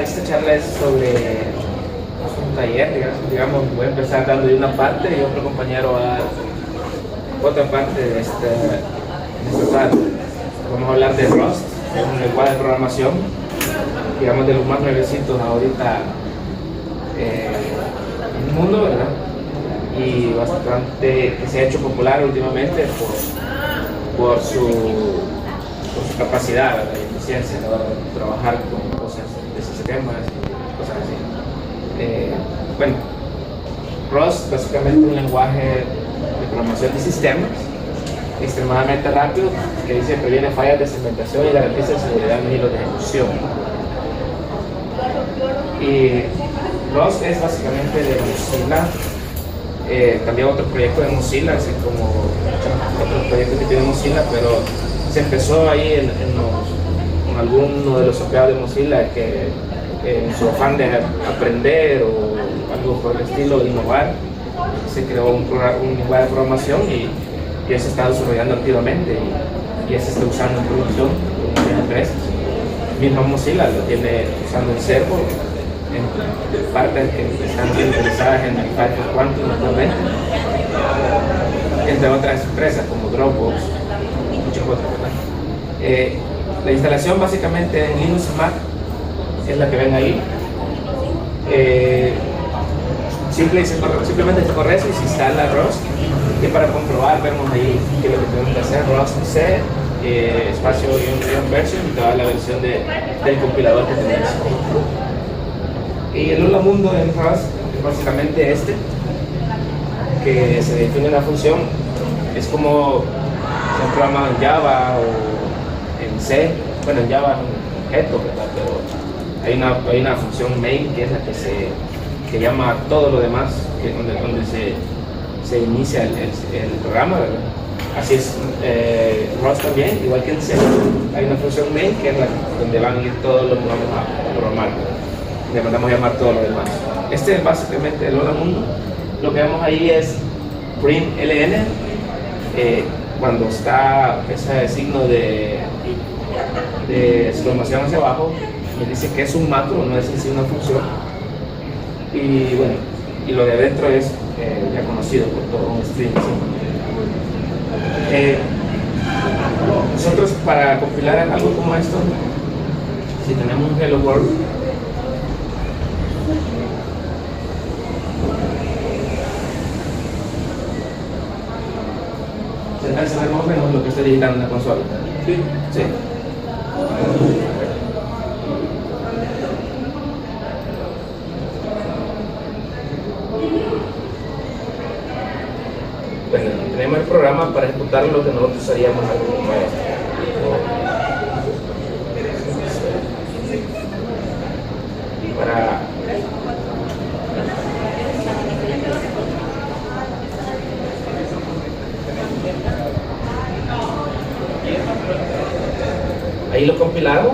Esta charla es sobre un taller, digamos, voy a empezar dando de una parte y otro compañero va a dar otra parte de esta parte. Vamos a hablar de Rust, que es un lenguaje de programación, digamos, de los más nuevecitos ahorita en el mundo, ¿verdad? Y bastante que se ha hecho popular últimamente por su capacidad, ¿verdad? Y eficiencia, ¿no? Trabajar con cosas de sistemas y cosas así. Bueno, Rust básicamente es un lenguaje de programación de sistemas extremadamente rápido que dice que previene fallas de segmentación y garantiza seguridad en hilos de ejecución. Y Rust es básicamente de Mozilla. También otros proyectos de Mozilla, así como otros proyectos que tiene Mozilla, pero se empezó ahí con alguno de los empleados de Mozilla que en su afán de aprender o algo por el estilo, de innovar, se creó un lenguaje de programación y se está desarrollando activamente y ya se está usando en producción por muchas empresas. Mismo Mozilla lo tiene usando en Servo, en partes que están interesadas en el Firefox Quantum actualmente, entre otras empresas como Dropbox y muchas otras, ¿verdad? La instalación básicamente en Linux y Mac es la que ven ahí. Simplemente se corre eso y se instala Rust, y para comprobar vemos ahí que lo que tenemos que hacer Rust C espacio version y toda la versión del compilador que tenemos. Y el hola mundo en Rust es básicamente que se define una función, es como se ha programado en Java o en C, bueno, en Java es un objeto, ¿verdad? Pero hay una función main que es la que llama todo lo demás, donde se inicia el programa, ¿verdad? Así es Rust también, igual que en C, hay una función main que es donde van a ir todo lo que vamos a programar, ¿verdad? Le mandamos a llamar todo lo demás. Este es básicamente el hola mundo. Lo que vemos ahí es print ln, cuando está ese signo de exclamación hacia abajo, me dice que es un macro, no es en sí una función. Y bueno, y lo de adentro es ya conocido por todo, un string. Nosotros para compilar algo como esto, si tenemos un hello world, ¿se alcanza a ver más o menos lo que estoy digitando en la consola? Sí. Sí. Bueno, tenemos el programa para ejecutar lo que nosotros haríamos algo como esto. Ahí lo compilamos.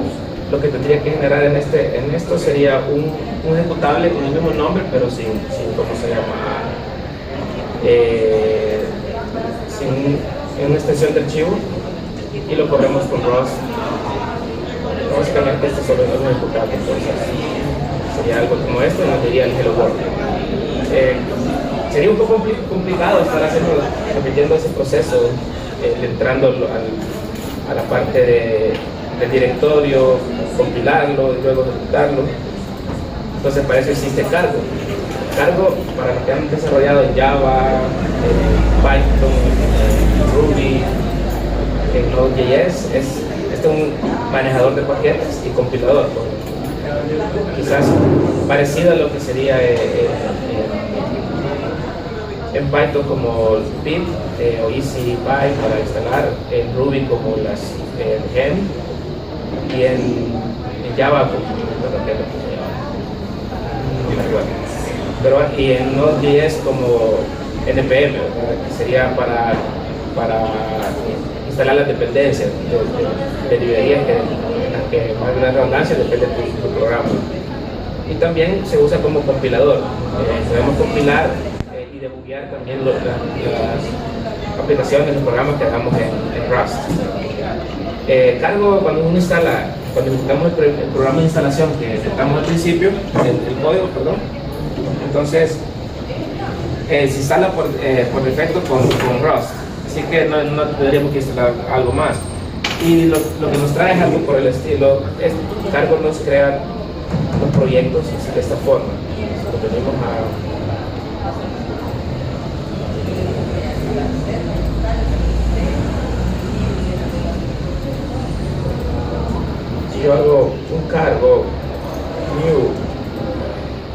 Lo que tendría que generar en esto sería un ejecutable con el mismo nombre, pero sin ¿cómo se llama? Sin una extensión de archivo, y lo corremos con Rust. Básicamente este solo es un ejecutable, entonces sería algo como esto y nos diría el hello world. Sería un poco complicado estar repitiendo ese proceso, entrando a la parte del directorio, compilarlo y luego ejecutarlo. Entonces para eso existe Cargo. Cargo, para los que han desarrollado en Java, Python, Ruby, en Node.js, este es un manejador de paquetes y compilador, quizás parecido a lo que sería en Python como pip o EasyPy para instalar, en Ruby como las gem, y en Java como pero y en Node.js como npm, que sería para instalar las dependencias de librerías en las que, más de la redundancia, depende de tu programa. y también se usa como compilador. Podemos compilar y debuguear también las aplicaciones, los programas que hagamos en Rust. Cargo, cuando uno instala, cuando ejecutamos el programa de instalación que ejecutamos al principio, el código, perdón, entonces se instala por defecto con Rust, así que no tendríamos que instalar algo más. Y lo que nos trae es algo por el estilo. Cargo nos crea los proyectos de esta forma. Lo venimos si yo hago un cargo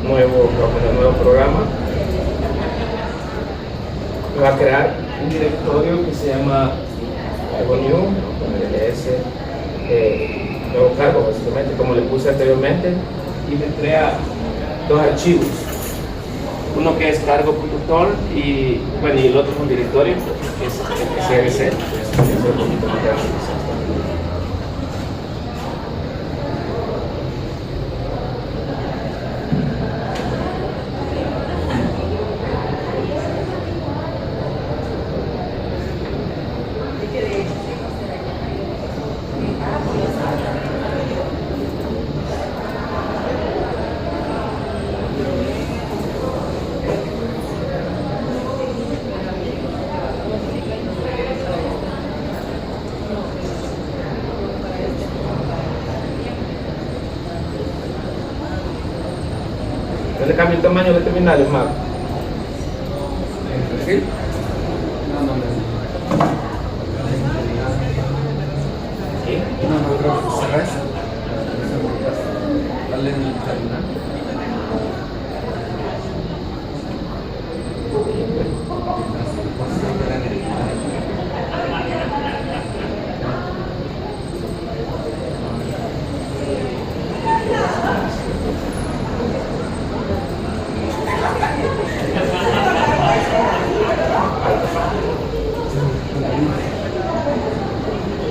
nuevo programa, me va a crear un directorio que se llama cargo new, con el ls, nuevo cargo básicamente, como le puse anteriormente, y me crea dos archivos, uno que es cargo.tor y el otro es un directorio que es crc. Yo le cambio el tamaño del terminal, Marco. ¿El perfil? No. ¿Aquí? No creo que cerrar eso. Dale en el terminal.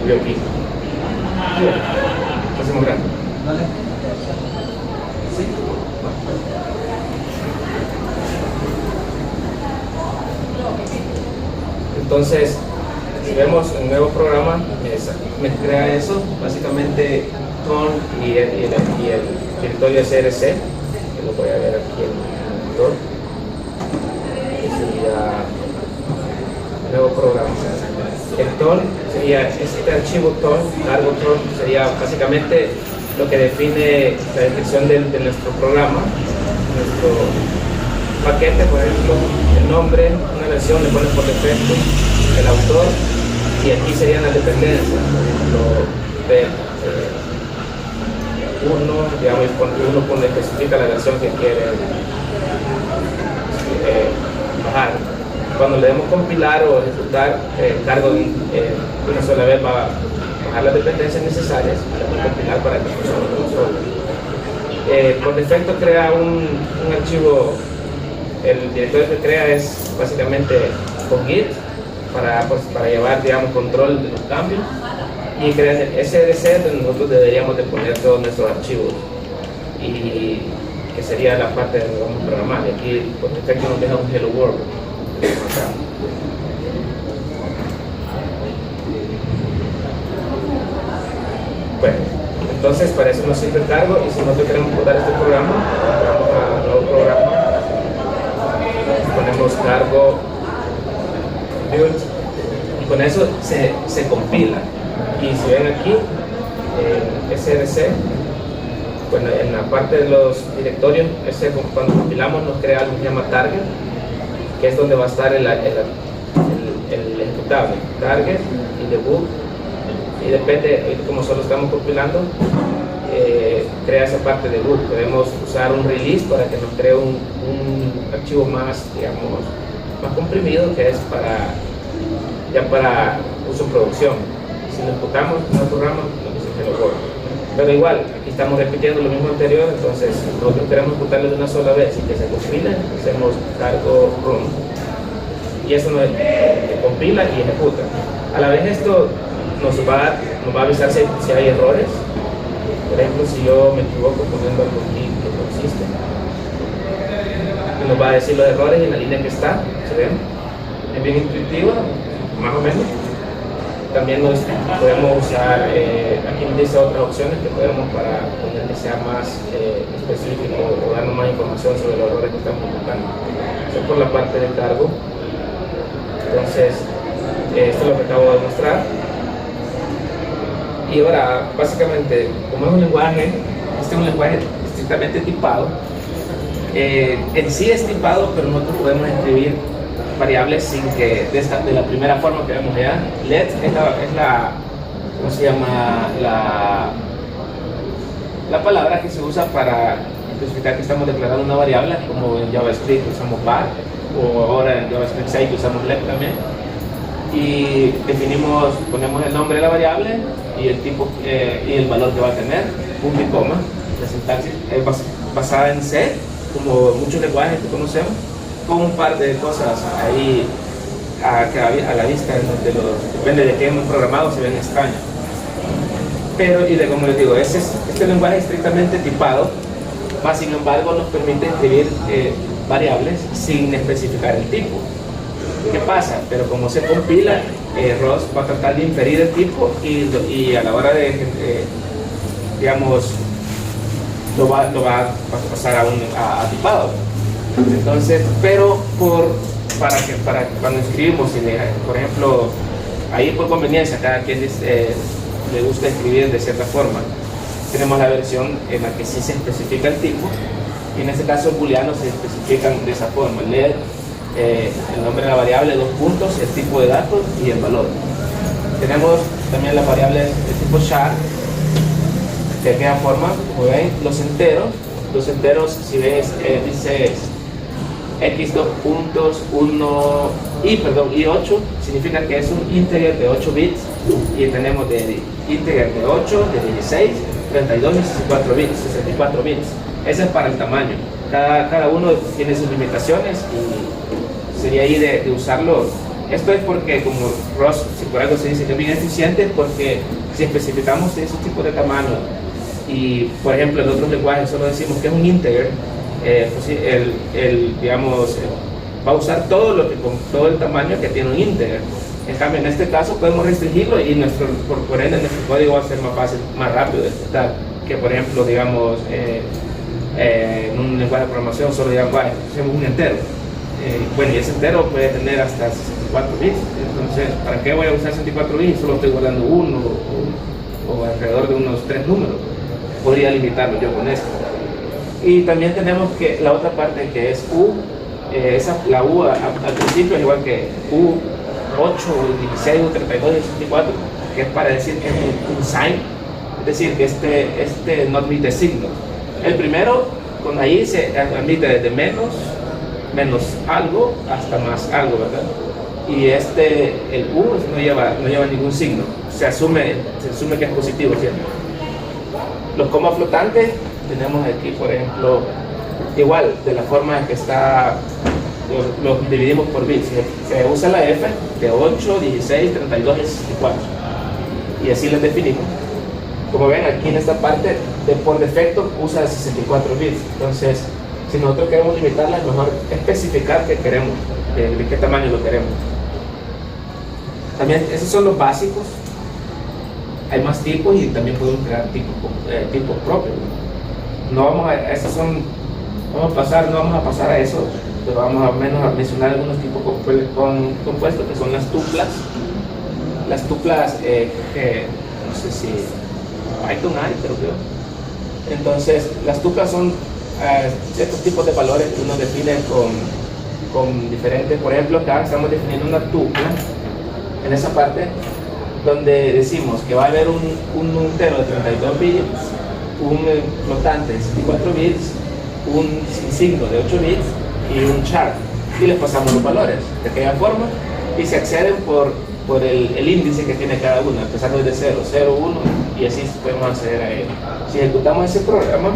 Yo aquí. Hacemos grande. Dale. Sí. Entonces, si vemos el nuevo programa, me crea eso, básicamente con y el directorio SRC, que lo voy a ver aquí en el monitor, que sería el nuevo programa. El TOR sería este archivo TOR, cargo TOR, sería básicamente lo que define la descripción de nuestro programa, nuestro paquete, por ejemplo, el nombre, una versión le pones por defecto, el autor, y aquí serían las dependencias, por ejemplo, uno pone especifica la versión que quiere bajar. Cuando le demos compilar o ejecutar, cargo de una sola vez va a bajar las dependencias necesarias y compilar para que funcione solo. Por defecto crea un archivo. El directorio que crea es básicamente con Git para llevar, digamos, control de los cambios, y crea el SDC donde nosotros deberíamos de poner todos nuestros archivos, y que sería la parte donde vamos a programar. Y aquí por defecto nos deja un Hello World acá. Bueno, entonces para eso nos sirve el cargo, y si nosotros queremos botar este programa, vamos a nuevo programa, ponemos cargo build, y con eso se compila. Y si ven aquí SRC, bueno, en la parte de los directorios, cuando compilamos nos crea algo que se llama target, que es donde va a estar el ejecutable, target y debug, y depende, como solo estamos compilando, crea esa parte de debug. Podemos usar un release para que nos cree un archivo más, digamos, más comprimido, que es para uso en producción. Si lo ejecutamos en el programa, lo que se lo borra. Pero igual, aquí estamos repitiendo lo mismo anterior, entonces nosotros queremos ejecutarlo de una sola vez y que se compile, hacemos cargo run, y eso nos compila y ejecuta. A la vez esto nos va a avisar si hay errores. Por ejemplo, si yo me equivoco poniendo algo aquí, consiste. Y nos va a decir los errores en la línea que está, ¿se ven? Es bien intuitiva, más o menos. También podemos usar, aquí nos dice otras opciones que podemos para poner que sea más específico o darnos más información sobre los errores que estamos buscando. Eso es por la parte de cargo. Entonces, esto es lo que acabo de mostrar. Y ahora, básicamente, como es un lenguaje, este es un lenguaje estrictamente tipado. En sí es tipado, pero nosotros podemos escribir variables sin que, de la primera forma que vemos allá. Let es la ¿cómo se llama? La palabra que se usa para especificar que estamos declarando una variable, como en JavaScript usamos var, o ahora en JavaScript 6 usamos let también. Y definimos, ponemos el nombre de la variable y el tipo y el valor que va a tener, punto y coma. La sintaxis es basada en C, como muchos lenguajes que conocemos, con un par de cosas ahí a la vista, depende de qué hemos programado, se ven extraños. Pero, como les digo, este lenguaje es estrictamente tipado, más sin embargo nos permite escribir variables sin especificar el tipo. ¿Qué pasa? Pero como se compila, ROS va a tratar de inferir el tipo y a la hora de, digamos, lo va a pasar a tipado. Entonces, pero para cuando escribimos, por ejemplo, ahí por conveniencia, cada quien le gusta escribir de cierta forma. Tenemos la versión en la que sí se especifica el tipo, y en este caso booleanos se especifican de esa forma. Let, el nombre de la variable, 2 puntos, el tipo de datos y el valor. Tenemos también las variables de tipo char, de aquella forma, como ven, los enteros, si ves, dice x 2 puntos, 1 y 8, significa que es un integer de 8 bits, y tenemos de integer de 8, de 16, 32 y 64 bits. Ese es para el tamaño. Cada uno tiene sus limitaciones y sería ahí de usarlo. Esto es porque, como ROS, si por algo se dice que es bien eficiente, porque si especificamos esos tipos de tamaño y, por ejemplo, en otros lenguajes solo decimos que es un integer, pues digamos, va a usar todo el tamaño que tiene un integer. En cambio, en este caso podemos restringirlo y por ende nuestro código va a ser más fácil, más rápido de ejecutar que, por ejemplo, digamos, en un lenguaje de programación solo digamos, hacemos un entero. Bueno, y ese entero puede tener hasta 64 bits. Entonces, ¿para qué voy a usar 64 bits? Solo estoy guardando uno o alrededor de unos 3 números. Podría limitarlo yo con esto. Y también tenemos que la otra parte que es U. La U al principio es igual que U8, U16, U32 y 64, que es para decir que es un sign, es decir, que este no admite signos. El primero, con ahí se admite desde menos algo hasta más algo, ¿verdad? Y el U no lleva ningún signo, se asume que es positivo siempre. Los comas flotantes tenemos aquí, por ejemplo, igual, de la forma en que está, los dividimos por bits. Se usa la F de 8, 16, 32 y 64. Y así les definimos. Como ven, aquí en esta parte, por defecto, usa 64 bits. Entonces, si nosotros queremos limitarla, es mejor especificar qué queremos, de qué tamaño lo queremos. También, esos son los básicos. Hay más tipos y también podemos crear tipos propios. No vamos a pasar a eso, pero vamos a menos a mencionar algunos tipos compuestos que son las tuplas. Las tuplas, no sé si Python hay, pero creo. Entonces, las tuplas son ciertos tipos de valores que uno define con diferentes. Por ejemplo, acá estamos definiendo una tupla en esa parte donde decimos que va a haber un entero de 32 bits, un flotante de 64 bits, un sin signo de 8 bits y un char, y les pasamos los valores de aquella forma y se acceden por el índice que tiene cada uno, empezando desde 0, 0, 1, y así podemos acceder a él. Si ejecutamos ese programa,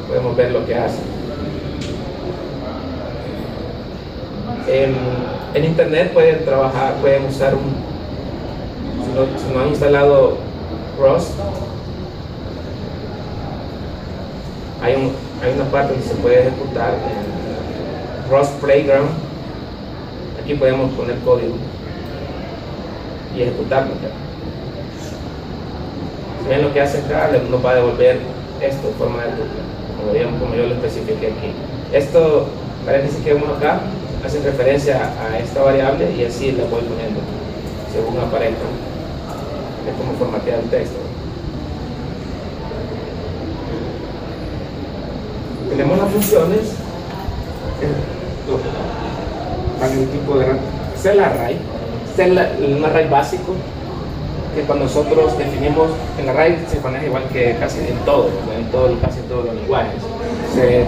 podemos ver lo que hace. En internet pueden usar si no han instalado ROS, hay una parte donde se puede ejecutar en Rust Playground. Aquí podemos poner código y ejecutarlo. Si ven lo que hace acá, nos va a devolver esto en forma de bucle, como yo lo especifiqué aquí. Esto, paréntesis que vemos acá, hace referencia a esta variable y así la voy poniendo según aparezca. Es como formatear el texto. Tenemos las funciones para el tipo de este es el array. Este es un array básico que cuando nosotros definimos el array se maneja igual que casi en casi todos los lenguajes,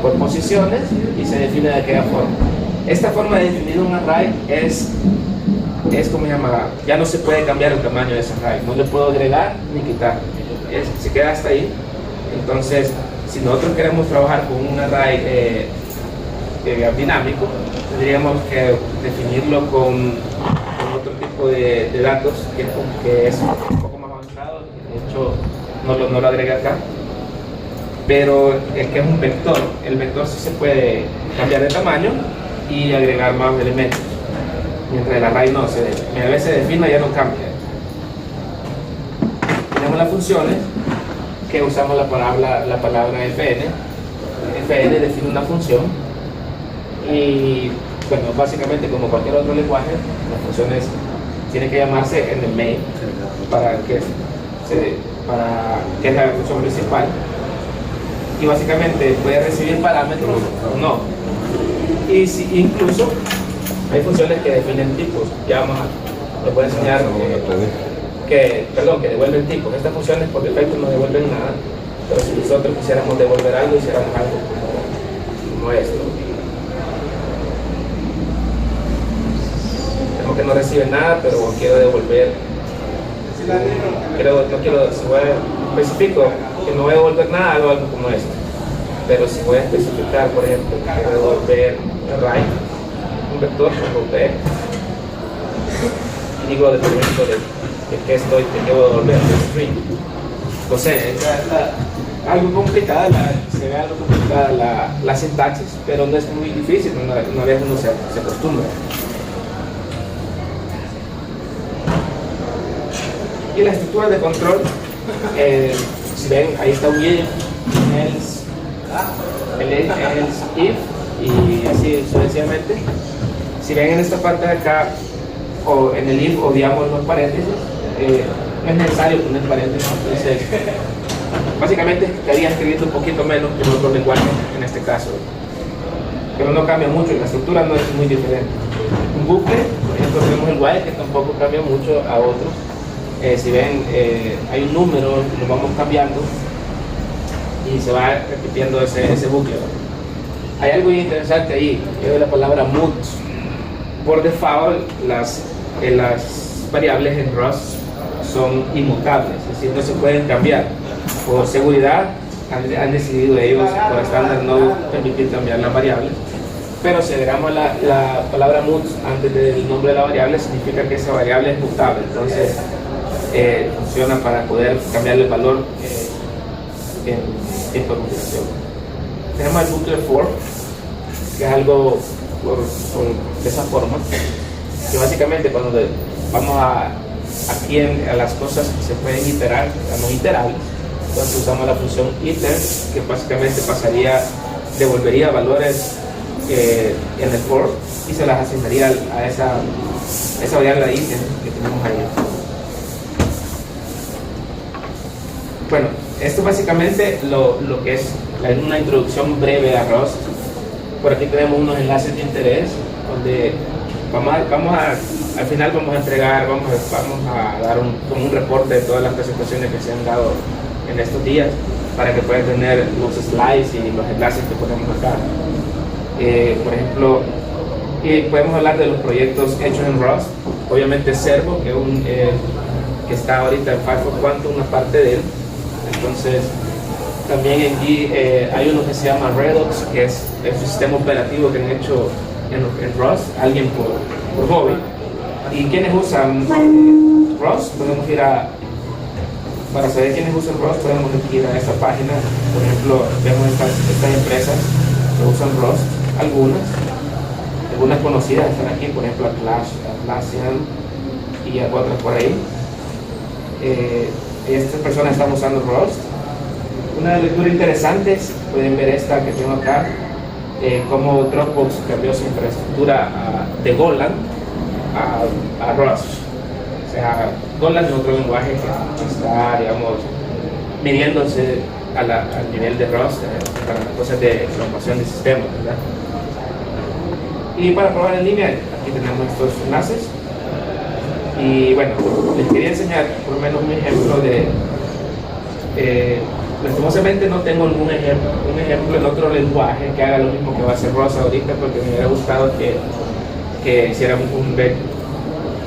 por posiciones y se define de aquella forma. Esta forma de definir un array es como se llama, ya no se puede cambiar el tamaño de ese array, no le puedo agregar ni quitar, se queda hasta ahí. Entonces, si nosotros queremos trabajar con un array dinámico, tendríamos que definirlo con otro tipo de datos que es un poco más avanzado. De hecho, no lo agregué acá, pero es que es un vector. El vector sí se puede cambiar de tamaño y agregar más elementos, mientras el array no, a veces se define ya no cambia. Tenemos las funciones que usamos la palabra fn. Fn define una función y bueno, básicamente como cualquier otro lenguaje, las funciones tienen que llamarse en el main para que es la función principal, y básicamente puede recibir parámetros o no. Y si, incluso hay funciones que definen tipos. Ya les voy a enseñar que devuelven tipos. Estas funciones por defecto no devuelven nada, pero si nosotros quisiéramos devolver algo, hiciéramos algo como esto. Tengo que no recibe nada, pero quiero devolver. Si especifico que no voy a devolver nada, hago algo como esto. Pero si voy a especificar, por ejemplo, quiero devolver array, un vector, pongo p, y digo dependiendo de qué debo devolver, de string. No sé, algo complicada, se ve algo complicada la sintaxis, pero no es muy difícil, una vez uno se acostumbra. Y la estructura de control, si ven, ahí está un if, else, if, y así sucesivamente. Si ven en esta parte de acá, o en el if odiamos los paréntesis, no es necesario poner paréntesis. Entonces, básicamente estaría escribiendo un poquito menos que en otros lenguajes en este caso, pero no cambia mucho, la estructura no es muy diferente. Un bucle, por ejemplo, tenemos el while, que tampoco cambia mucho a otros. Si ven, hay un número que lo vamos cambiando y se va repitiendo ese bucle. Hay algo muy interesante ahí, que es la palabra mut. Por default, las variables en Rust son inmutables, es decir, no se pueden cambiar. Por seguridad, han decidido ellos, por estándar, no permitir cambiar las variables. Pero si agregamos la palabra mut antes del nombre de la variable, significa que esa variable es mutable. Entonces, funciona para poder cambiar el valor en computación. Tenemos el bucle for, que es algo de esa forma, que básicamente cuando vamos aquí a las cosas que se pueden iterar, no iterables, entonces usamos la función iter, que básicamente devolvería valores en el for y se las asignaría a esa variable iter que tenemos ahí. Bueno, esto básicamente lo que es una introducción breve a Rust. Por aquí tenemos unos enlaces de interés donde al final vamos a entregar, vamos a dar como un reporte de todas las presentaciones que se han dado en estos días para que puedan tener los slides y los enlaces que ponemos acá. Por ejemplo, podemos hablar de los proyectos hechos en Rust. Obviamente Servo, que está ahorita en Firefox Quantum, una parte de él. Entonces, también hay uno que se llama Redux, que es el sistema operativo que han hecho en Rust, alguien por hobby. ¿Y quiénes usan Rust? Podemos ir para saber quiénes usan Rust, podemos ir a esta página. Por ejemplo, vemos usan Rust, algunas conocidas están aquí, por ejemplo Atlassian y otras por ahí. Estas personas están usando Rust. Una lectura interesante, pueden ver esta que tengo acá, cómo Dropbox cambió su infraestructura de Golang a Rust. O sea, Golang es otro lenguaje que está, digamos, midiéndose al nivel de Rust para las cosas de programación de sistemas, ¿verdad? Y para probar en línea, aquí tenemos estos enlaces. Y bueno, les quería enseñar por lo menos un ejemplo de... lastimosamente no tengo un ejemplo en otro lenguaje que haga lo mismo que va a hacer Rust ahorita, porque me hubiera gustado que hiciéramos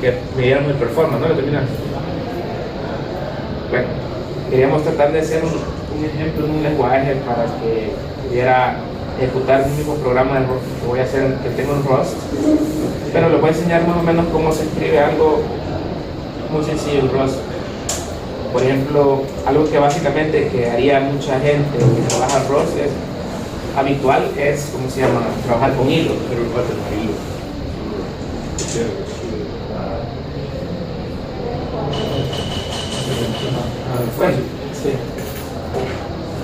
que midiéramos el performance, ¿no? Lo terminaste. Bueno, queríamos tratar de hacer un ejemplo en un lenguaje para que pudiera ejecutar el mismo programa que voy a hacer, que tengo en Rust, pero les voy a enseñar más o menos cómo se escribe algo muy sencillo en Rust. Por ejemplo, algo que básicamente que haría mucha gente que trabaja en Rust es habitual, es, ¿cómo se llama?, trabajar con hilos. Bueno, sí.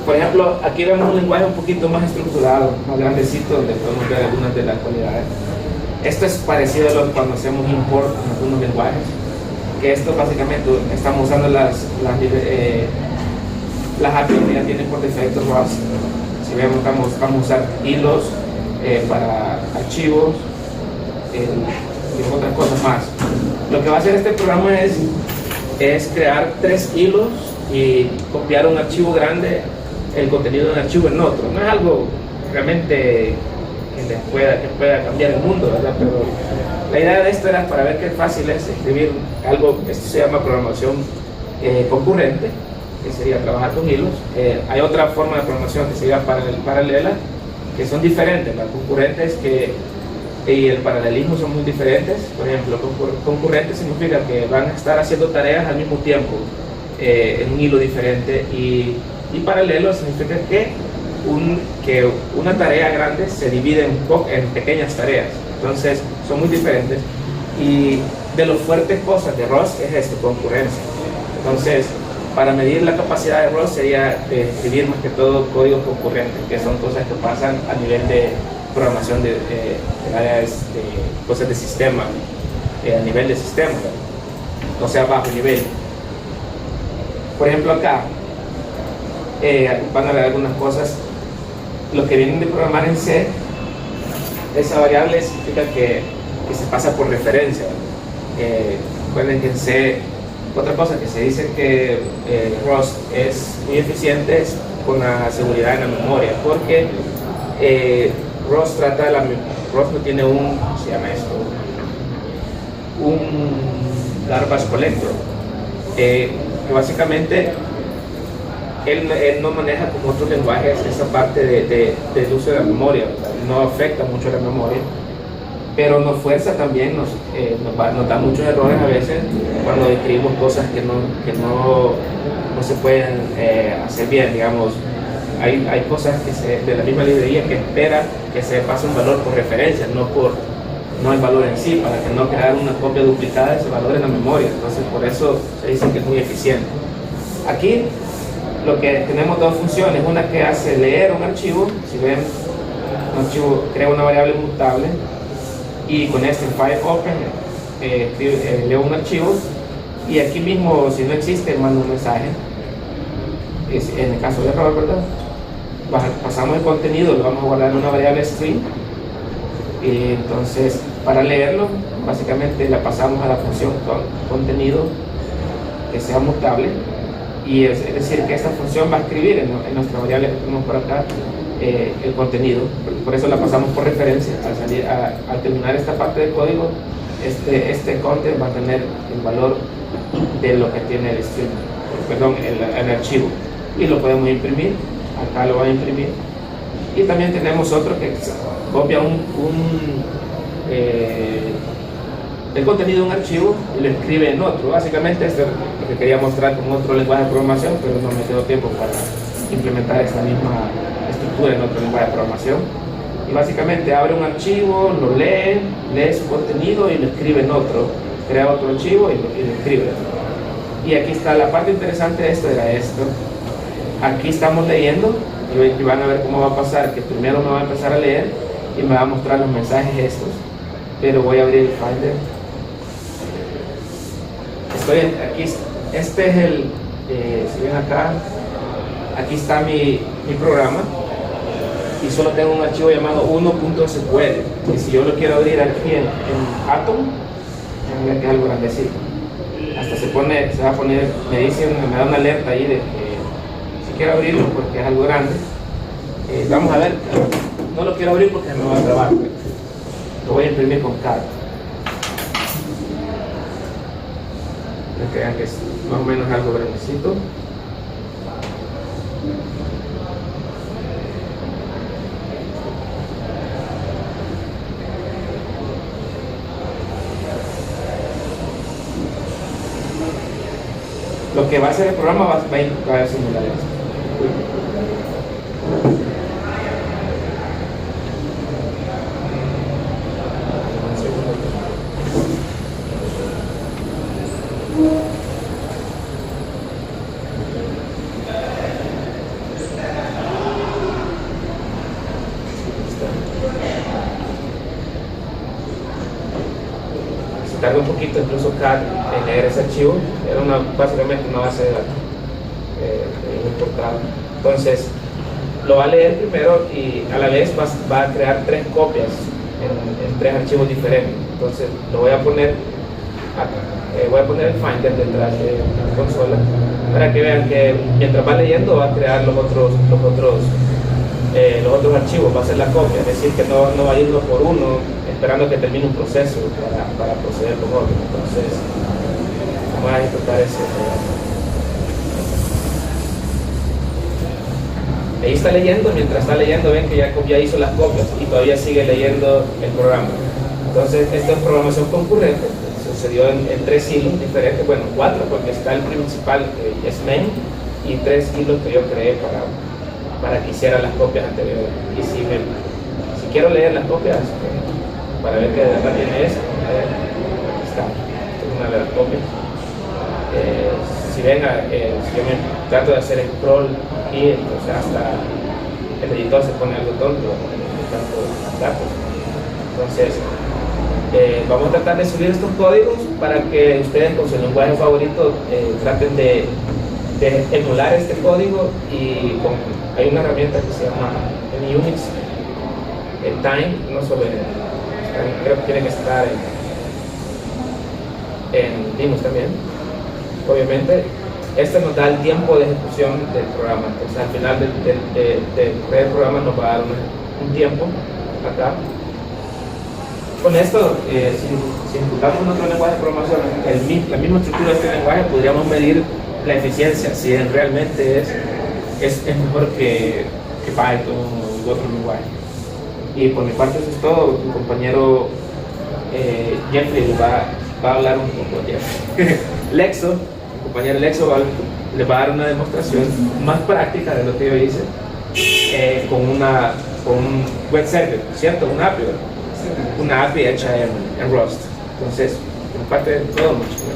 Por ejemplo, aquí vemos un lenguaje un poquito más estructurado, más grandecito, donde podemos ver algunas de las cualidades. Esto es parecido a lo cuando hacemos import en algunos lenguajes, que esto básicamente estamos usando las APIs que ya tienen por defecto Rust. Si vemos, vamos a usar hilos para archivos y otras cosas más. Lo que va a hacer este programa es crear 3 hilos y copiar un archivo grande, el contenido de un archivo en otro. No es algo realmente que pueda cambiar el mundo, ¿verdad? Pero la idea de esto era para ver qué fácil es escribir algo. Esto se llama programación concurrente, que sería trabajar con hilos. Hay otra forma de programación que sería paralela, que son diferentes. La concurrente es y el paralelismo son muy diferentes. Por ejemplo, concurrente significa que van a estar haciendo tareas al mismo tiempo en un hilo diferente, y paralelo significa que una tarea grande se divide en pequeñas tareas. Entonces son muy diferentes, y de las fuertes cosas de Rust es esto, concurrencia. Entonces, para medir la capacidad de Rust sería escribir más que todo código concurrente, que son cosas que pasan a nivel de programación de áreas de cosas de sistema, a nivel de sistema, o sea, bajo nivel. Por ejemplo, acá van a ver algunas cosas. Lo que vienen de programar en C, esa variable significa que se pasa por referencia. Recuerden que en C, otra cosa que se dice que Rust es muy eficiente es con la seguridad en la memoria, porque Rust no tiene ¿cómo se llama esto? Un garbage collector, que básicamente él no maneja como otros lenguajes esa parte del uso de la memoria. No afecta mucho la memoria, pero nos fuerza también, nos da muchos errores a veces cuando escribimos cosas que no se pueden hacer bien. Digamos, hay cosas de la misma librería que espera que se pase un valor por referencia, no el valor en sí, para que no crear una copia duplicada de ese valor en la memoria. Entonces, por eso se dice que es muy eficiente. Aquí lo que tenemos dos funciones, una que hace leer un archivo. Si ven, un archivo crea una variable mutable, y con este file open leo un archivo, y aquí mismo, si no existe, mando un mensaje. En el caso de error, ¿verdad? Pasamos el contenido, lo vamos a guardar en una variable string, y entonces para leerlo básicamente la pasamos a la función contenido que sea mutable, y es decir que esta función va a escribir en nuestra variable que tenemos por acá el contenido. Por eso la pasamos por referencia. Al terminar esta parte del código, este content va a tener el valor de lo que tiene el string, el archivo, y lo podemos imprimir. Acá lo va a imprimir, y también tenemos otro que copia el contenido de un archivo y lo escribe en otro. Básicamente esto es lo que quería mostrar con otro lenguaje de programación, pero no me quedó tiempo para implementar esta misma estructura en otro lenguaje de programación. Y básicamente abre un archivo, lo lee su contenido y lo escribe en otro, crea otro archivo y lo escribe. Y aquí está la parte interesante de esto, era esto. Aquí estamos leyendo y van a ver cómo va a pasar, que primero me va a empezar a leer y me va a mostrar los mensajes estos, pero voy a abrir el Finder. Aquí, este es el, si ven acá, aquí está mi programa y solo tengo un archivo llamado 1.sql, y si yo lo quiero abrir aquí en Atom, que es algo grandecito, hasta se va a poner, me da una alerta ahí de que si quiero abrirlo porque es algo grande. Vamos a ver, no lo quiero abrir porque me va a trabar, lo voy a imprimir con CAD. Crean que es más o menos algo grandecito. Lo que va a hacer el programa va a simular esto. Tarda un poquito incluso CAD en leer ese archivo, era básicamente una base de datos importada. Entonces lo va a leer primero y a la vez va a crear 3 copias en 3 archivos diferentes. Entonces lo voy a poner el Finder detrás de la consola para que vean que mientras va leyendo va a crear los otros archivos, va a hacer la copia, es decir, que no va a ir uno por uno esperando que termine un proceso para proceder con otro. Entonces vamos a ejecutar ese. Ahí está leyendo, mientras está leyendo ven que ya hizo las copias y todavía sigue leyendo el programa. Entonces esto es programación concurrente, sucedió en 3 hilos diferentes, bueno 4 porque está el principal que es main y 3 hilos que yo creé para que hiciera las copias anteriores. Y si quiero leer las copias para ver que de verdad tiene eso, aquí está, esta es una de las copias. Si ven, si yo me trato de hacer scroll aquí, entonces hasta el editor se pone algo tonto de tantos datos. Entonces vamos a tratar de subir estos códigos para que ustedes con su lenguaje favorito traten de emular este código. Y hay una herramienta que se llama en Unix Time, no solo creo que tiene que estar en Linux también, obviamente. Esto nos da el tiempo de ejecución del programa, entonces al final del programa nos va a dar un tiempo acá. Con esto, si ejecutamos otro lenguaje de programación, la misma estructura de este lenguaje, podríamos medir la eficiencia, si realmente es mejor que Python o otro lenguaje. Y por mi parte eso es todo. Tu compañero Jeffrey les va a hablar un poco. Lexo, mi compañero Lexo les va a dar una demostración más práctica de lo que yo hice con un web server, ¿cierto? Una API hecha en Rust. Entonces, por mi parte todo, muchas gracias.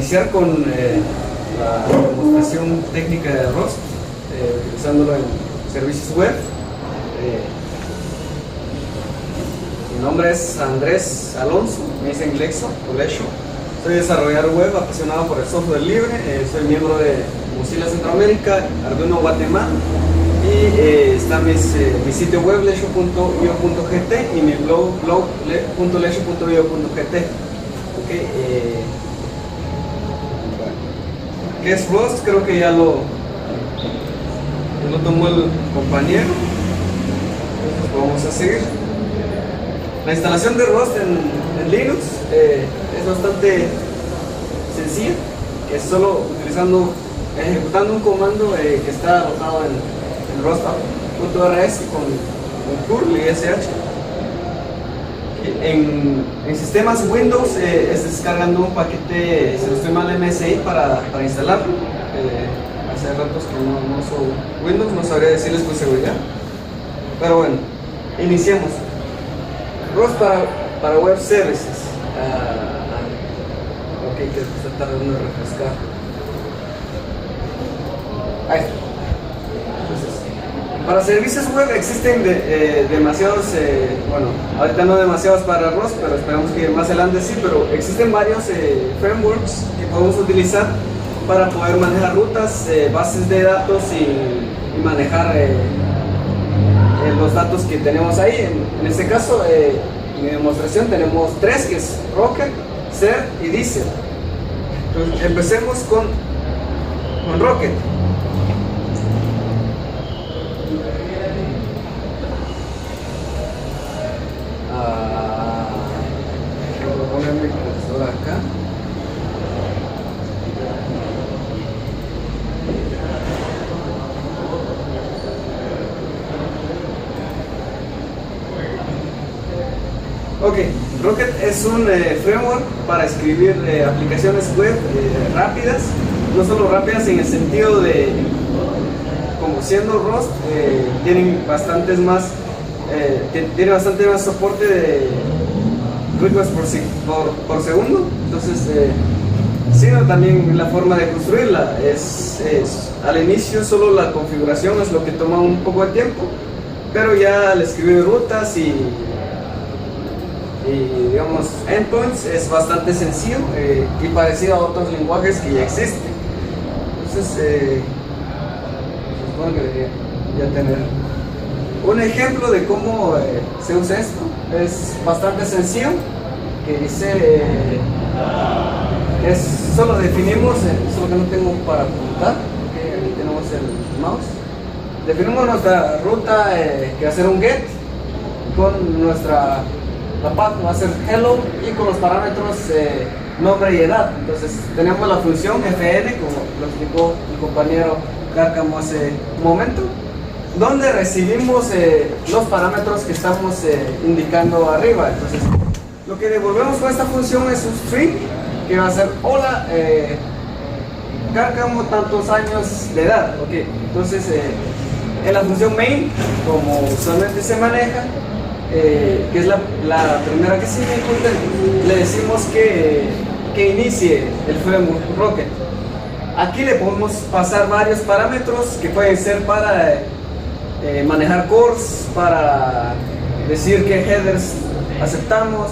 iniciar con la demostración técnica de Rust, utilizándolo en servicios web. Mi nombre es Andrés Alonso, me dicen Lexo o Lesho. Soy desarrollador web apasionado por el software libre. Soy miembro de Mozilla Centroamérica, Arduino Guatemala, y está mi sitio web lesho.io.gt y mi blog.lesho.io.gt. Okay, ¿qué es Rust? Creo que ya lo tomó el compañero. Entonces vamos a seguir. La instalación de Rust en Linux es bastante sencilla, es solo ejecutando un comando que está alojado en Rust.rs con curl y sh. En sistemas Windows es descargando un paquete, si no estoy mal, MSI para instalarlo. Hace ratos que no uso Windows, no sabría decirles con seguridad, pero bueno, iniciemos. Rust para web services. Ok, que está tardando en refrescar. Ahí está. Entonces, para servicios web existen demasiados, bueno, ahorita no demasiados para Rust, pero esperamos que más adelante sí, pero existen varios frameworks que podemos utilizar para poder manejar rutas, bases de datos y manejar los datos que tenemos ahí. En este caso, en mi demostración tenemos tres, que es Rocket, Cert y Diesel. Entonces, empecemos con Rocket. Voy a poner mi cursor acá. Ok, Rocket es un framework para escribir aplicaciones web rápidas, no solo rápidas en el sentido de, como siendo Rust, tiene bastante más soporte de requests por segundo, entonces, sino también la forma de construirla, es al inicio solo la configuración es lo que toma un poco de tiempo, pero ya al escribir rutas y digamos endpoints es bastante sencillo y parecido a otros lenguajes que ya existen. Entonces supongo que debería ya tener un ejemplo de cómo se usa esto. Es bastante sencillo, que dice solo definimos, solo que no tengo para apuntar, porque aquí tenemos el mouse. Definimos nuestra ruta que va a ser un get con nuestra la path va a ser hello y con los parámetros nombre y edad. Entonces tenemos la función fn, como lo explicó el compañero Cárcamo hace un momento, donde recibimos los parámetros que estamos indicando arriba. Entonces lo que devolvemos con esta función es un string que va a ser hola Cárcamo tantos años de edad. Okay. Entonces en la función main, como usualmente se maneja, que es la primera que se ejecuta, le decimos que inicie el framework Rocket. Aquí le podemos pasar varios parámetros que pueden ser para manejar cores, para decir qué headers aceptamos.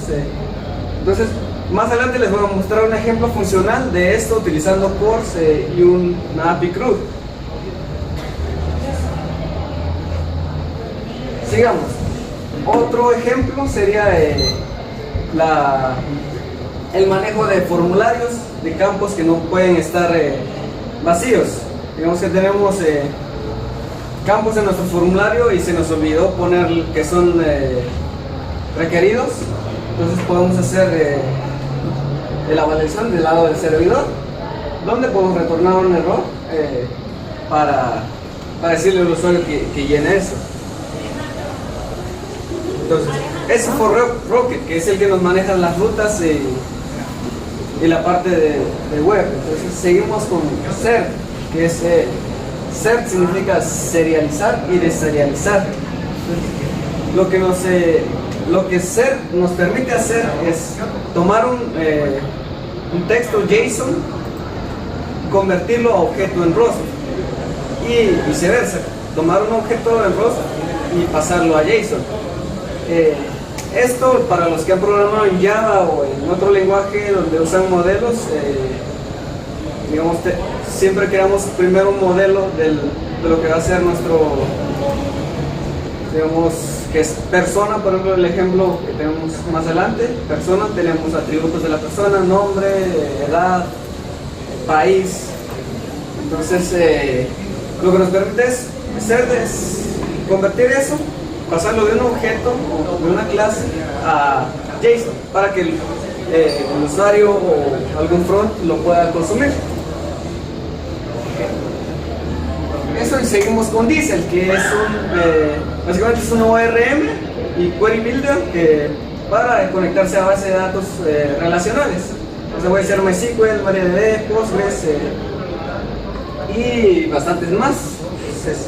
Entonces, más adelante les voy a mostrar un ejemplo funcional de esto utilizando cores y una API CRUD. Sigamos. Otro ejemplo sería el manejo de formularios de campos que no pueden estar vacíos. Digamos que tenemos campos en nuestro formulario y se nos olvidó poner que son requeridos. Entonces podemos hacer la validación del lado del servidor, donde podemos retornar un error para decirle al usuario que llene eso. Entonces, eso fue Rocket, que es el que nos maneja las rutas y la parte de web. Entonces, seguimos con Cert, que es Cert significa serializar y deserializar. Lo que Cert nos permite hacer es tomar un texto JSON convertirlo a objeto en ROS y viceversa, tomar un objeto en ROS y pasarlo a JSON. Esto para los que han programado en Java o en otro lenguaje donde usan modelos, digamos, siempre creamos primero un modelo de lo que va a ser nuestro, digamos, que es persona. Por ejemplo, el ejemplo que tenemos más adelante, persona, tenemos atributos de la persona, nombre, edad, país. Entonces, lo que nos permite es convertir eso, pasarlo de un objeto o de una clase a JSON para que el usuario o algún front lo pueda consumir. Eso, y seguimos con Diesel, que es básicamente es un ORM y Query Builder para conectarse a base de datos relacionales. Entonces voy a hacer MySQL, MariaDB, Postgres y bastantes más. Entonces,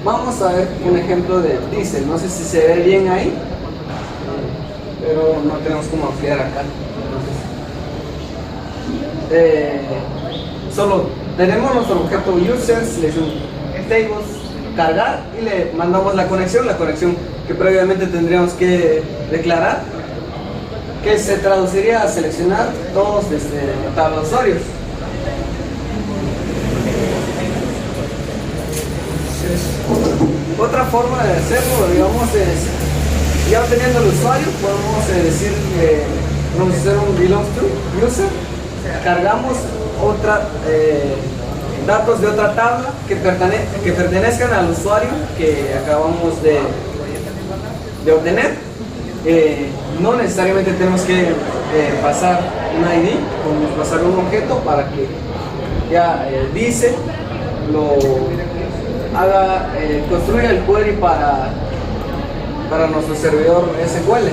vamos a ver un ejemplo de Diesel. No sé si se ve bien ahí, pero no tenemos cómo ampliar acá. Solo tenemos nuestro objeto users, le decimos tables, cargar y le mandamos la conexión que previamente tendríamos que declarar, que se traduciría a seleccionar todos desde la tabla de usuarios. Otra forma de hacerlo, digamos, es ya obteniendo el usuario, podemos decir que vamos a hacer un belongs to user, cargamos datos de otra tabla que pertenezcan al usuario que acabamos de obtener. No necesariamente tenemos que pasar un ID, podemos pasar un objeto para que ya dice lo haga, construya el query para nuestro servidor SQL.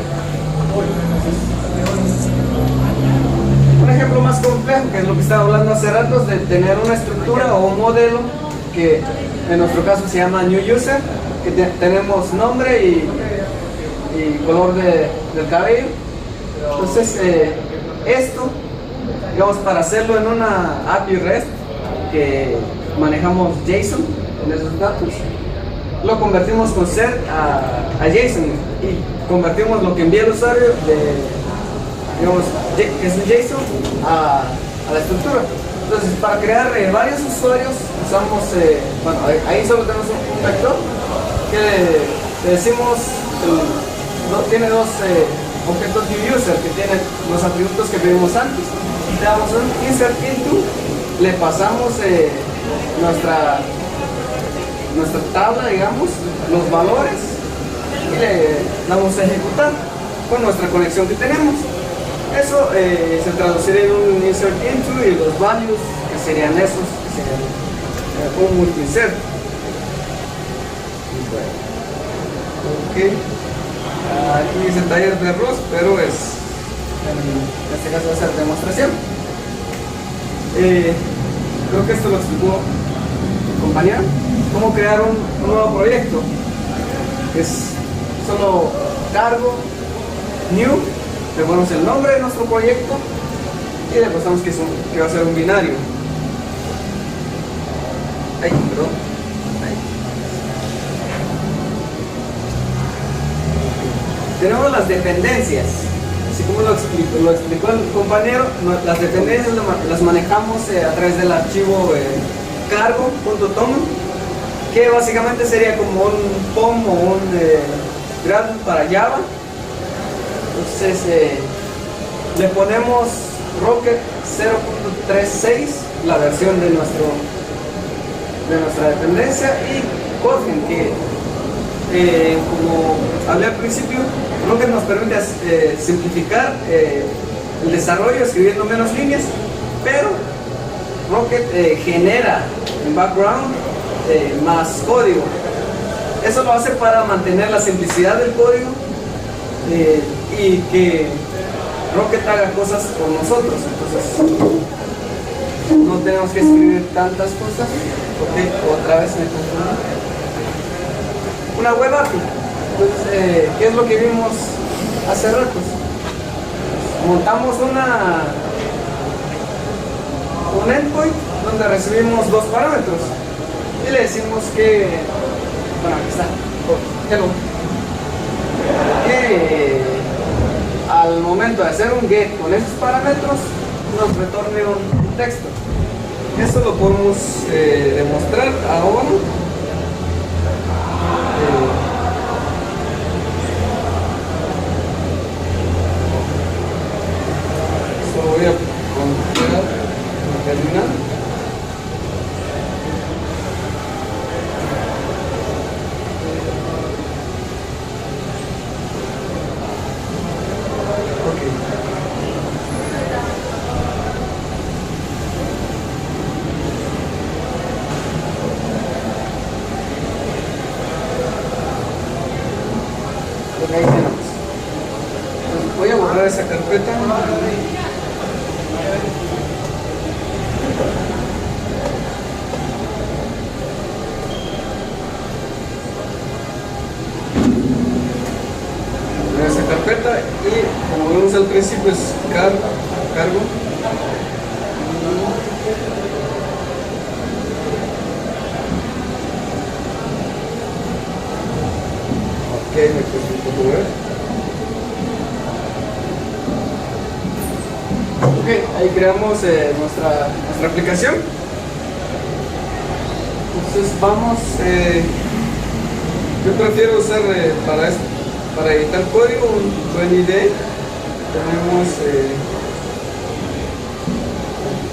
Un ejemplo más complejo, que es lo que estaba hablando hace rato, es de tener una estructura o un modelo que en nuestro caso se llama New User, que tenemos nombre y color del cabello. Entonces, esto, digamos, para hacerlo en una API REST que manejamos JSON en esos datos, lo convertimos con set a JSON y convertimos lo que envía el usuario digamos, que es un JSON a la estructura. Entonces, para crear varios usuarios usamos, bueno, ahí solo tenemos un vector que le decimos, tiene dos objetos new user que tienen los atributos que vimos antes. Le damos un insert into, le pasamos nuestra tabla, digamos, los valores, y le damos a ejecutar con nuestra conexión que tenemos. Eso se traduciría en un insert into y los values que serían esos, que serían un multi-insert. Ok. Aquí dice taller de ROS, pero en este caso va a ser demostración. Creo que esto lo explicó mi compañero. Cómo crear un nuevo proyecto. Es solo cargo, new, le ponemos el nombre de nuestro proyecto y le pasamos que va a ser un binario. Ahí, perdón. Ahí. Tenemos las dependencias. Así como lo explicó el compañero, las dependencias las manejamos a través del archivo cargo.tom, que básicamente sería como un POM o un Gradle para Java. Entonces le ponemos Rocket 0.36, la versión de nuestra dependencia, y Kotlin, que como hablé al principio, Rocket nos permite simplificar el desarrollo escribiendo menos líneas, pero Rocket genera en background más código. Eso lo hace para mantener la simplicidad del código y que Rocket haga cosas por nosotros. Entonces no tenemos que escribir tantas cosas. Ok, otra vez me confundí. Una web API. Entonces, ¿qué es lo que vimos hace rato? Montamos un endpoint donde recibimos dos parámetros y le decimos que, bueno, aquí está, hello, que al momento de hacer un get con esos parámetros nos retorne un texto. Eso lo podemos demostrar ahora. Solo voy a conectar la terminal. Ahí tenemos. Entonces, voy a borrar esa carpeta. Borrar esa carpeta y como vemos al principio es cargo. Ok, me cuesta un poco ver. Ok, ahí creamos nuestra aplicación. Entonces vamos, yo prefiero usar para editar código un buen IDE. Tenemos,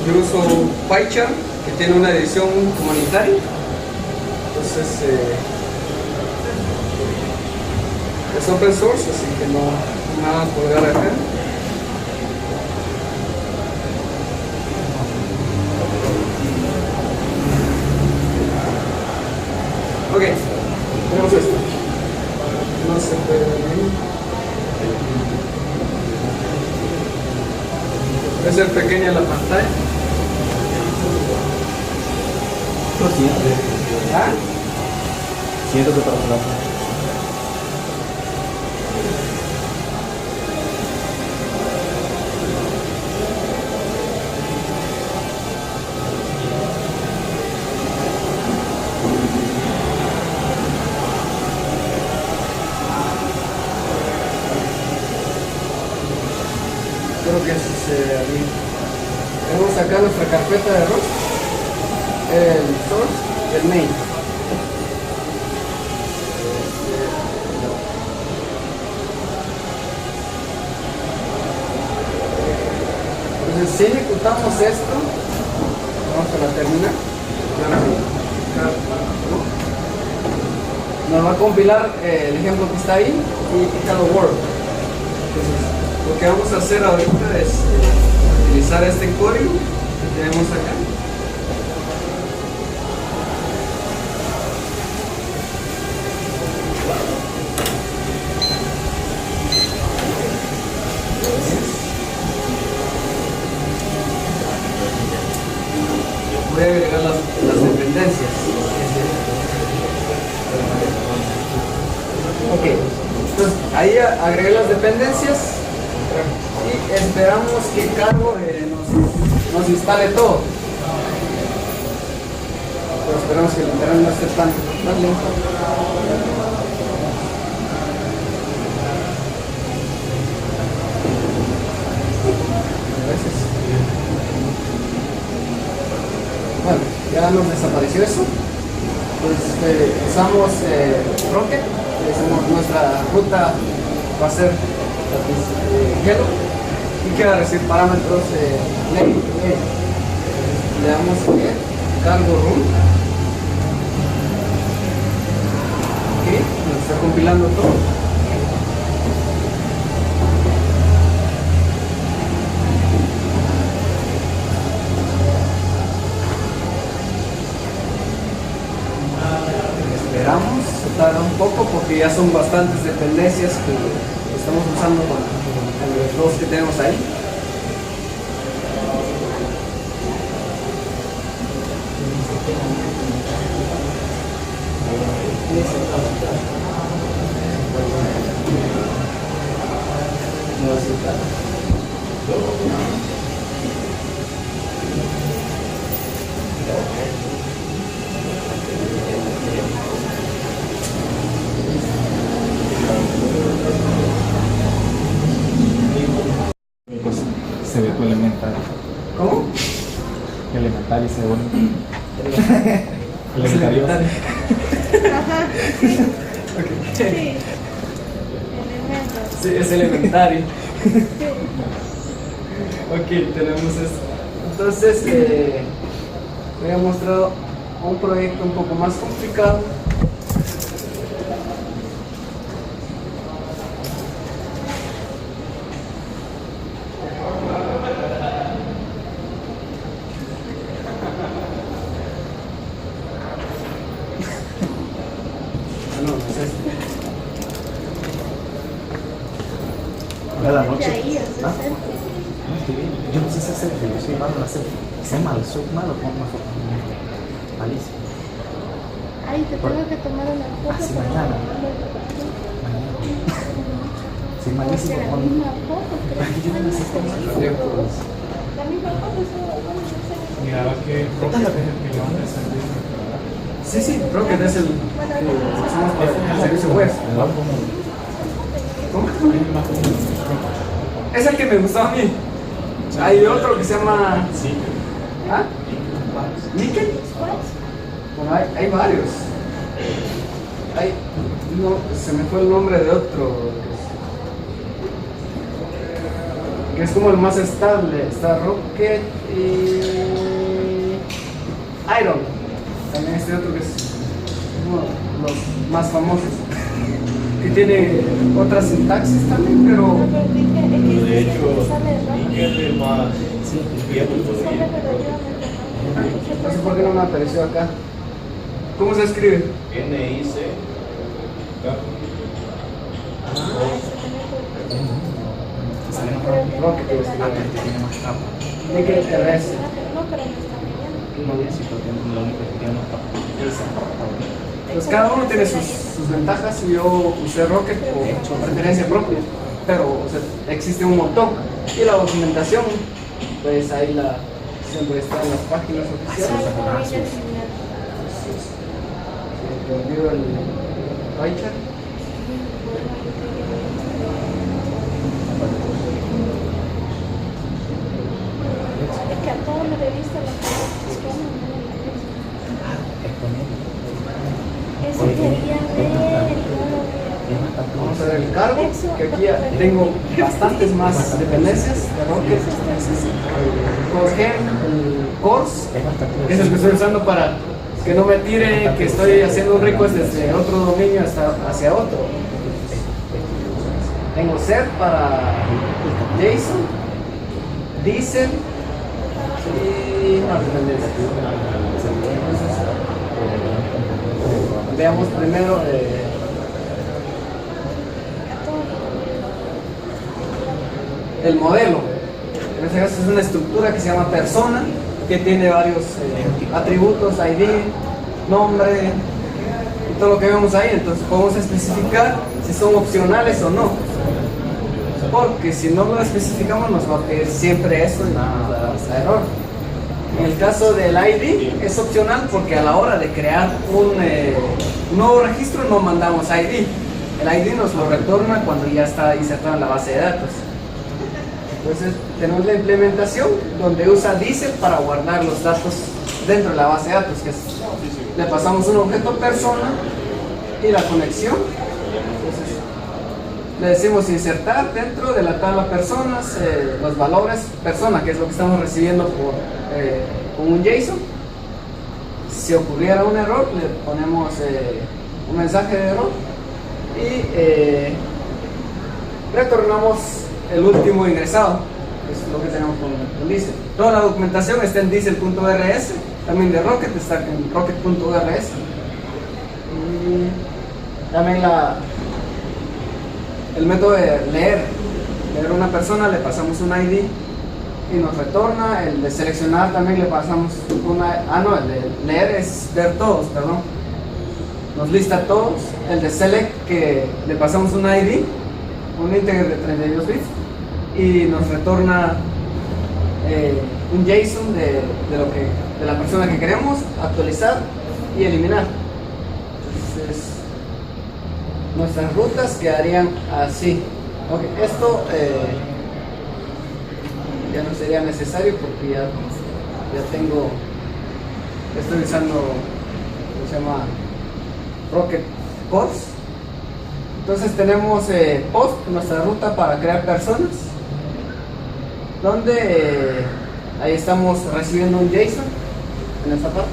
yo uso PyCharm, que tiene una edición comunitaria. Entonces, es open source, así que no nada por colgar acá. Ok, tenemos esto. No se puede ver. Puede ser pequeña la pantalla. Lo siento. ¿Ah? Siento que para atrás. Creo que así se ve. Tenemos acá nuestra carpeta de Rust, el source y el main. Entonces, si ejecutamos esto, vamos a la terminal, nos va a compilar el ejemplo que está ahí y hello world. Entonces, lo que vamos a hacer ahorita es utilizar este código que tenemos acá. Voy a agregar las dependencias. Ok, entonces ahí agregué las dependencias y esperamos que Cargo nos instale todo. Pero esperamos que el internet no esté tan lento. Gracias. Bueno, ya nos desapareció eso. Entonces usamos Rocket, decimos nuestra ruta va a ser hello y que va a recibir parámetros name. Le damos cargo room. Ok, nos está compilando todo. Esperamos, se tarda un poco porque ya son bastantes dependencias que estamos usando con los dos que tenemos ahí. Alice de bonito. El Es inventario. elementario. Ajá, sí, Ok. sí. Elementos. Sí, es elementario. Sí. Ok, tenemos esto. Entonces, voy a mostrar un proyecto un poco más complicado. No, no es este. A la De noche. ahí, o sea, ¿Ah? No, estoy bien. Yo no sé si hacer selfie, yo soy malo en hacer. Soy malo con una foto. Malísimo. ay, te tengo que tomar una foto. Ah, sí, para mañana. mandarle a tu papá. Mañana. Soy Porque malísimo la con. misma foto, creo. Ay, yo no me sé cómo hacerlo. La misma foto, bueno, no sé. Miraba que Rocket es el que llevan el servicio. Sí, sí, Rocket es el que usamos para el servicio web. ¿Cómo? Es el que me gustaba a mí. Hay otro que se llama. Sí. ¿Ah? ¿Nickel? Bueno, hay varios. No, se me fue el nombre de otro. Que es como el más estable. Está Rocket y. Iron. También este otro que es uno de los más famosos. Que tiene otra sintaxis también, pero. No, pero dije, es que De este hecho, sale rápido. Nickel es más viejo Sale todavía. relativamente rápido. No sé por qué no me apareció acá. ¿Cómo se escribe? NIC. Sale más Creo rápido. que Rocket no, es pero Ah, que tiene más capa. Nickel RS. no, pero me está pidiendo. No, sí, porque lo único que tiene más capa. Pues cada uno tiene sus ventajas y yo usé Rocket por preferencia propia, pero o sea, existe un montón. Y la documentación, pues ahí siempre está en las páginas oficiales. Algo muy similar. Te envío el pie chart. Es que a todos me revista las cosas que ponen, eso quería ver y no lo veo. Vamos a ver el cargo, que aquí ya tengo bastantes más dependencias de Rocket. Cogen el course, que es el que estoy usando para que no me tire que estoy haciendo un request desde otro dominio hacia otro. Tengo set para JSON, Diesel y más dependencias. Entonces, veamos primero el modelo. En este caso es una estructura que se llama persona, que tiene varios atributos, ID, nombre y todo lo que vemos ahí. Entonces podemos especificar si son opcionales o no, porque si no lo especificamos nos va a pedir siempre eso y nos da error. En el caso del ID es opcional porque a la hora de crear un nuevo registro no mandamos ID. El ID nos lo retorna cuando ya está insertado en la base de datos. Entonces tenemos la implementación donde usa Diesel para guardar los datos dentro de la base de datos, que es, le pasamos un objeto persona y la conexión. Entonces, le decimos insertar dentro de la tabla personas los valores persona, que es lo que estamos recibiendo con un JSON. Si ocurriera un error, le ponemos un mensaje de error y retornamos el último ingresado, que es lo que tenemos con Diesel. Toda la documentación está en diesel.rs, también de Rocket está en rocket.rs. Y también el método de leer una persona, le pasamos un ID y nos retorna. El de seleccionar también le pasamos no, el de leer es ver todos, perdón. Nos lista todos. El de select, que le pasamos un ID, un integer de 32 bits, y nos retorna un JSON de la persona que queremos actualizar y eliminar. Entonces, nuestras rutas quedarían así. Okay, esto ya no sería necesario porque ya tengo estoy usando, ¿cómo se llama? Rocket Pods. Entonces tenemos post, nuestra ruta para crear personas, donde ahí estamos recibiendo un JSON en esta parte,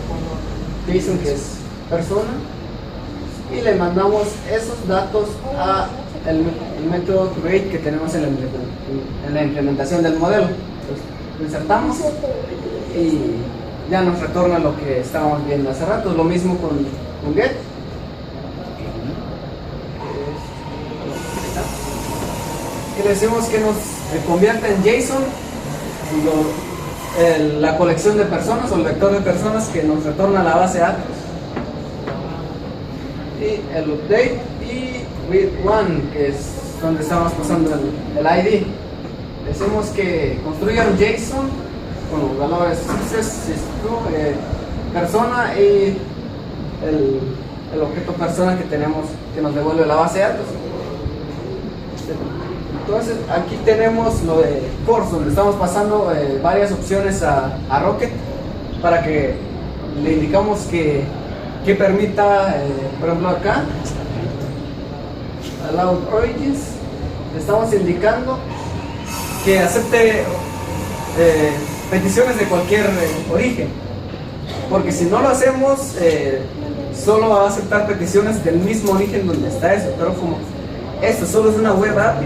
JSON que es persona, y le mandamos esos datos a el método create que tenemos en la implementación del modelo. Entonces, lo insertamos y ya nos retorna lo que estábamos viendo hace rato. Lo mismo con get. Y le decimos que nos convierta en JSON la colección de personas o el vector de personas que nos retorna la base de datos. Y el update y read one, que es donde estamos pasando el ID. Decimos que construya un JSON con los valores persona y el objeto persona que tenemos, que nos devuelve la base de datos. Entonces aquí tenemos lo de course, donde estamos pasando varias opciones a Rocket para que le indicamos que permita, por ejemplo acá, Allowed Origins, le estamos indicando que acepte peticiones de cualquier origen, porque si no lo hacemos, solo va a aceptar peticiones del mismo origen donde está eso. Pero como esto solo es una web API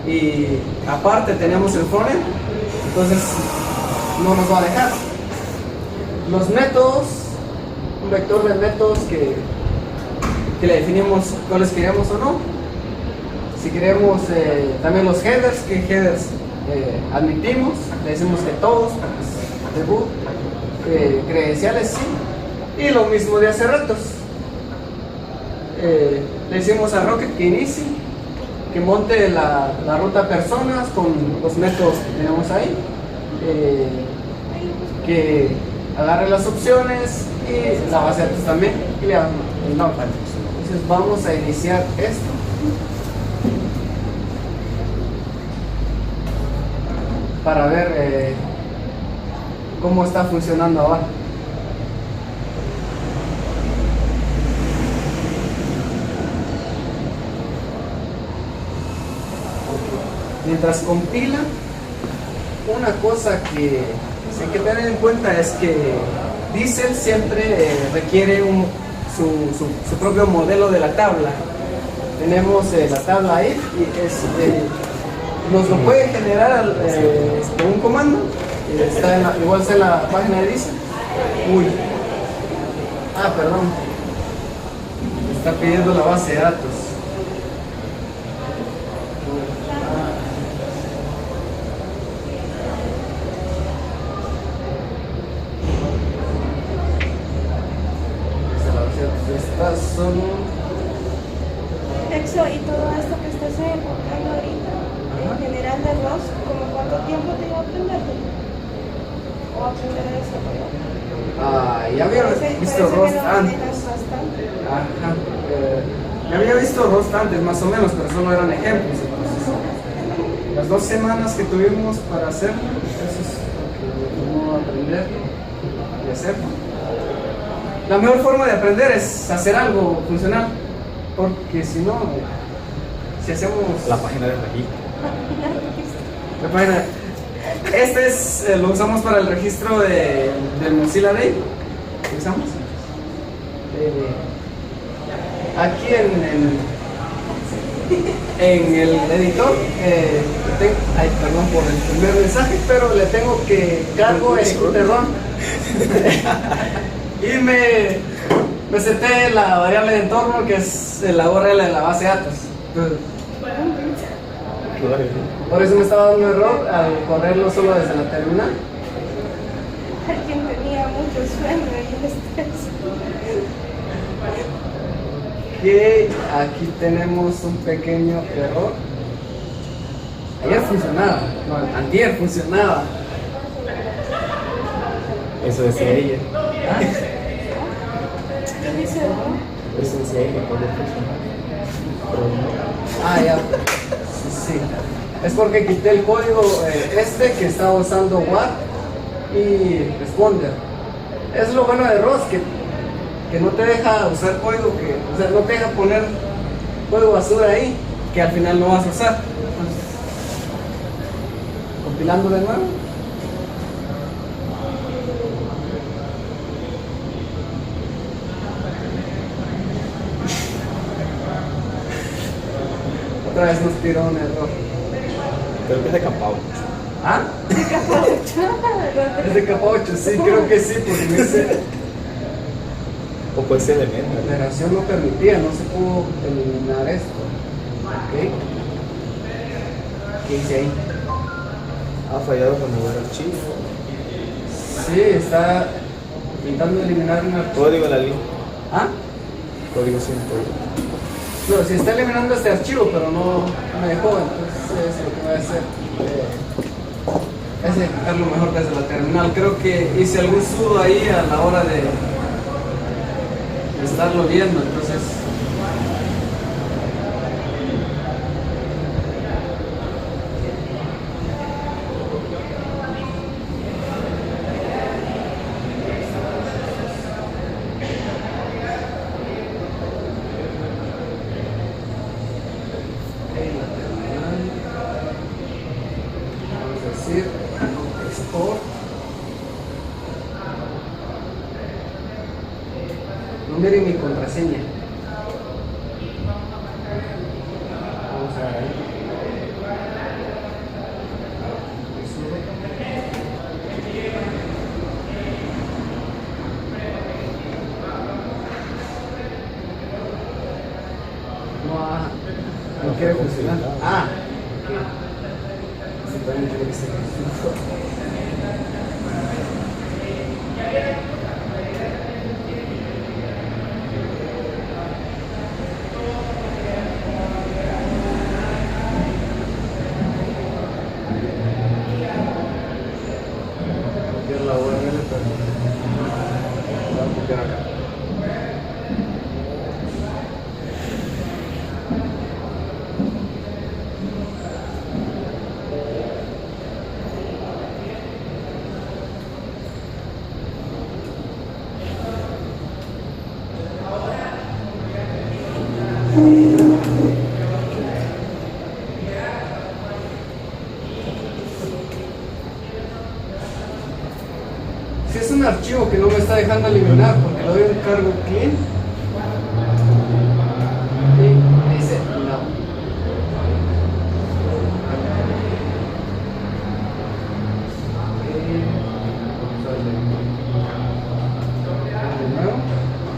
y aparte tenemos el frontend, entonces no nos va a dejar. Los métodos, un vector de métodos que le definimos cuáles queremos o no. Si queremos también los headers, que headers admitimos, le decimos que todos, debut, credenciales sí, y lo mismo de hace ratos. Le decimos a Rocket que inicie, que monte la ruta personas con los métodos que tenemos ahí, que agarre las opciones y la base de datos también, y le damos el numpad. Entonces vamos a iniciar esto. Para ver cómo está funcionando ahora. Mientras compila, una cosa que hay que tener en cuenta es que Diesel siempre requiere su propio modelo de la tabla. Tenemos la tabla if y nos lo puede generar con un comando. Igual está en la página de Diesel. Perdón, me está pidiendo la base de datos. Estas son... Exo, y todo esto que estás enfocando ahorita, en general de ROS, ¿como cuánto tiempo te iba a aprender? ¿O aprender eso? Ya había visto ROS antes. Ajá. Ya había visto ROS antes, más o menos, pero solo eran ejemplos. Entonces, las 2 semanas que tuvimos para hacerlo, eso es lo que me tomó aprender y hacerlo. La mejor forma de aprender es hacer algo funcional, porque si no, si hacemos... La página de registro. La página... lo usamos para el registro del Mozilla Day. ¿Lo usamos? Aquí en el editor, perdón por el primer mensaje, pero le tengo que cargo el Scooterron. Y me seté la variable de entorno, que es la URL de la base de datos. Por eso me estaba dando error al correrlo solo desde la terminal. Alguien tenía mucho sueño y estrés. Que aquí tenemos un pequeño error. Ayer funcionaba, no, antier funcionaba. Eso decía ella. ¿Qué dice, no? Eso decía ella cuando funcionaba. Pero no. Ya. Sí. Es porque quité el código que estaba usando WAR y Responder. Es lo bueno de ROS, que no te deja usar código, o sea, no te deja poner código basura ahí, que al final no vas a usar. Entonces, compilando de nuevo. Otra vez nos tiró un error. Creo que es de Campao. ¿Ah? Es de capa 8, sí, creo que sí, porque me dice O puede ser elemento. la operación no permitía, no se pudo eliminar esto. ¿Ok? ¿Qué hice ahí? Ha fallado con el archivo. Sí, está intentando eliminar un archivo. Código de la línea. ¿Ah? Código sin código. No, sí está eliminando este archivo, pero no me dejó, entonces lo que voy a hacer es ejecutarlo mejor desde la terminal. Creo que hice algún sudo ahí a la hora de estarlo viendo, entonces vamos a decir export número y mi contraseña. Vamos a ver. No quiere funcionar. Ah, ok. Sí, también tiene que ser. Copiar la URL, pero la voy a copiar acá. Si es un archivo que no me está dejando eliminar porque le doy un cargo clean y dice no. Vamos a darle de nuevo,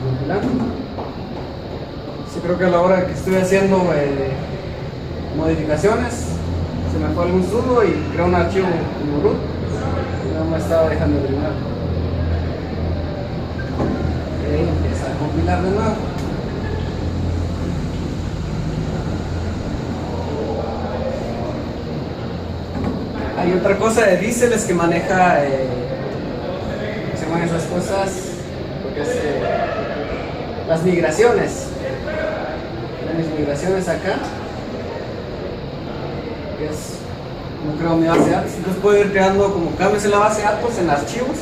compilando. Sí, creo que a la hora que estoy haciendo modificaciones se me fue algún sudo y creó un archivo como root y no me estaba dejando eliminar. Empieza a compilar de nuevo. Hay otra cosa de Diesel es que maneja se llaman esas cosas porque es las migraciones. Mis migraciones acá, que es como creo mi base de datos, entonces puedo ir creando como cambios en la base de datos en archivos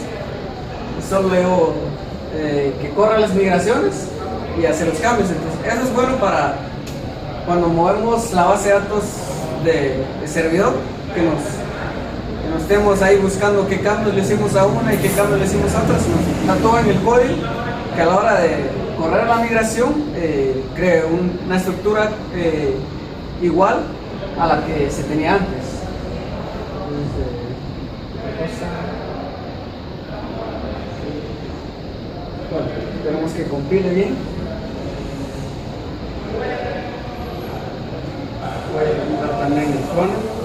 y solo leo que corra las migraciones y hace los cambios. Entonces eso es bueno para cuando movemos la base de datos de servidor, que nos estemos ahí buscando qué cambios le hicimos a una y qué cambios le hicimos a otra, sino está todo en el código, que a la hora de correr la migración cree una estructura igual a la que se tenía antes. Bueno, esperemos que compile bien. Voy a editar también el fondo.